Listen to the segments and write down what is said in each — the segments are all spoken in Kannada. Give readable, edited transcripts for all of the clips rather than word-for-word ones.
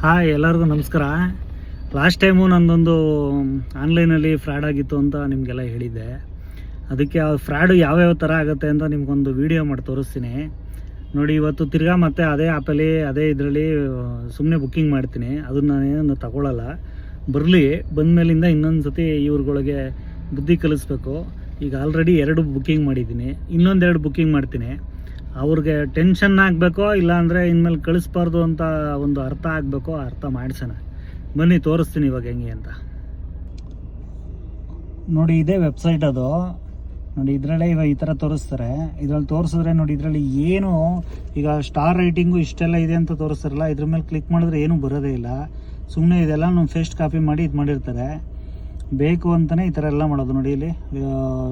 ಹಾಯ್, ಎಲ್ಲರಿಗೂ ನಮಸ್ಕಾರ. ಲಾಸ್ಟ್ ಟೈಮು ನಂದೊಂದು ಆನ್ಲೈನಲ್ಲಿ ಫ್ರಾಡ್ ಆಗಿತ್ತು ಅಂತ ನಿಮಗೆಲ್ಲ ಹೇಳಿದ್ದೆ. ಅದಕ್ಕೆ ಆ ಫ್ರಾಡು ಯಾವ್ಯಾವ ಥರ ಆಗುತ್ತೆ ಅಂತ ನಿಮ್ಗೊಂದು ವೀಡಿಯೋ ಮಾಡಿ ತೋರಿಸ್ತೀನಿ ನೋಡಿ. ಇವತ್ತು ತಿರ್ಗಾ ಮತ್ತೆ ಅದೇ ಆ್ಯಪಲ್ಲಿ ಅದೇ ಇದರಲ್ಲಿ ಸುಮ್ಮನೆ ಬುಕ್ಕಿಂಗ್ ಮಾಡ್ತೀನಿ. ಅದನ್ನು ನಾನೇನು ತಗೊಳ್ಳಲ್ಲ. ಬರಲಿ, ಬಂದಮೇಲಿಂದ ಇನ್ನೊಂದು ಸತಿ ಇವ್ರುಗಳಿಗೆ ಬುದ್ಧಿ ಕಲಿಸ್ಬೇಕು. ಈಗ ಆಲ್ರೆಡಿ 2 ಬುಕ್ಕಿಂಗ್ ಮಾಡಿದ್ದೀನಿ, ಇನ್ನೊಂದೆರಡು ಬುಕ್ಕಿಂಗ್ ಮಾಡ್ತೀನಿ. ಅವ್ರಿಗೆ ಟೆನ್ಷನ್ ಆಗಬೇಕೋ ಇಲ್ಲಾಂದರೆ ಇನ್ಮೇಲೆ ಕಳಿಸ್ಬಾರ್ದು ಅಂತ ಒಂದು ಅರ್ಥ ಆಗಬೇಕೋ, ಅರ್ಥ ಮಾಡಿಸೋಣ. ಬನ್ನಿ ತೋರಿಸ್ತೀನಿ ಇವಾಗ ಹೆಂಗೆ ಅಂತ. ನೋಡಿ, ಇದೇ ವೆಬ್ಸೈಟ್ ಅದು. ನೋಡಿ, ಇದರಲ್ಲೇ ಇವಾಗ ಈ ಥರ ತೋರಿಸ್ತಾರೆ. ಇದರಲ್ಲಿ ತೋರಿಸಿದ್ರೆ ನೋಡಿ, ಇದರಲ್ಲಿ ಏನು ಈಗ ಸ್ಟಾರ್ ರೇಟಿಂಗು ಇಷ್ಟೆಲ್ಲ ಇದೆ ಅಂತ ತೋರಿಸ್ತಾರಲ್ಲ, ಇದ್ರ ಮೇಲೆ ಕ್ಲಿಕ್ ಮಾಡಿದ್ರೆ ಏನೂ ಬರೋದೇ ಇಲ್ಲ. ಸುಮ್ಮನೆ ಇದೆಲ್ಲ ನಾವು ಫೇಸ್ಟ್ ಕಾಪಿ ಮಾಡಿ ಇದು ಮಾಡಿರ್ತಾರೆ. ಬೇಕು ಅಂತಲೇ ಈ ಥರ ಎಲ್ಲ ಮಾಡೋದು. ನೋಡಿ, ಇಲ್ಲಿ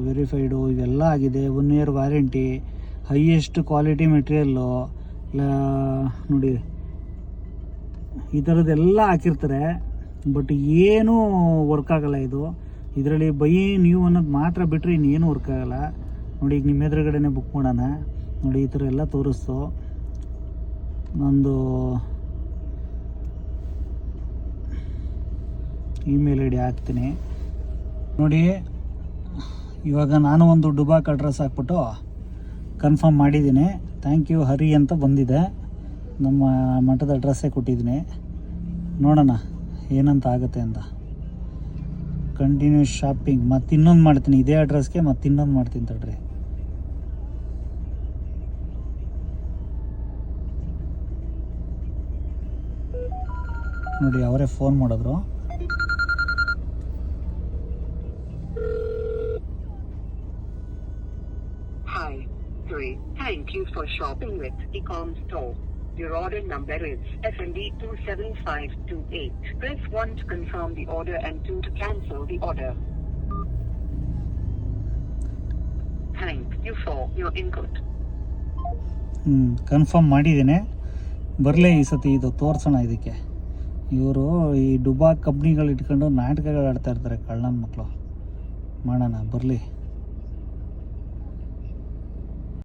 ವೆರಿಫೈಡು ಇವೆಲ್ಲ ಆಗಿದೆ. 1 year warranty, highest quality material ನೋಡಿ, ಈ ಥರದ್ದೆಲ್ಲ ಹಾಕಿರ್ತಾರೆ. ಬಟ್ ಏನೂ ವರ್ಕ್ ಆಗಲ್ಲ ಇದು. ಇದರಲ್ಲಿ ಬೈ ನ್ಯೂ ಅನ್ನೋದು ಮಾತ್ರ ಬಿಟ್ಟರೆ ಇನ್ನೇನು ವರ್ಕ್ ಆಗಲ್ಲ. ನೋಡಿ, ಈಗ ನಿಮ್ಮ ಎದುರುಗಡೆನೇ ಬುಕ್ ಮಾಡೋಣ. ನೋಡಿ, ಈ ಥರ ಎಲ್ಲ ತೋರಿಸ್ತು. ನಂದು ಇಮೇಲ್ ಐ ಡಿ ಹಾಕ್ತೀನಿ ನೋಡಿ. ಇವಾಗ ನಾನು ಒಂದು ಡುಬಾಕ್ ಅಡ್ರೆಸ್ ಹಾಕ್ಬಿಟ್ಟು ಕನ್ಫರ್ಮ್ ಮಾಡಿದ್ದೀನಿ. ಥ್ಯಾಂಕ್ ಯು ಹರಿ ಅಂತ ಬಂದಿದೆ. ನಮ್ಮ ಮಠದ ಅಡ್ರೆಸ್ಸೇ ಕೊಟ್ಟಿದ್ದೀನಿ. ನೋಡೋಣ ಏನಂತ ಆಗುತ್ತೆ ಅಂತ. ಕಂಟಿನ್ಯೂ ಶಾಪಿಂಗ್ ಮತ್ತು ಇನ್ನೊಂದು ಮಾಡ್ತೀನಿ, ಇದೇ ಅಡ್ರೆಸ್ಗೆ ಮತ್ತು ಇನ್ನೊಂದು ಮಾಡ್ತೀನಿ ತಡ್ರಿ. ನೋಡಿ, ಅವರೇ ಫೋನ್ ಮಾಡಿದ್ರು. Thank you for shopping with Ecom Store. Your order number is FND27528. Press 1 to confirm the order and 2 to cancel the order. Thank you for your input. Confirm ಮಾಡಿದ್ದೀನಿ. ಬರಲೇ ಈ ಸತಿ ಇದು ತೋರಿಸೋಣ. ಇದಕ್ಕೆ ಇವರು ಈ ಡುಬಾಕ್ ಕಂಪ್ನಿಗಳು ಇಟ್ಕೊಂಡು ನಾಟಕಗಳು ಆಡ್ತಾ ಇರ್ತಾರೆ, ಕಳ್ಳನ ಮಕ್ಕಳು. ಮಾಡೋಣ, ಬರಲಿ.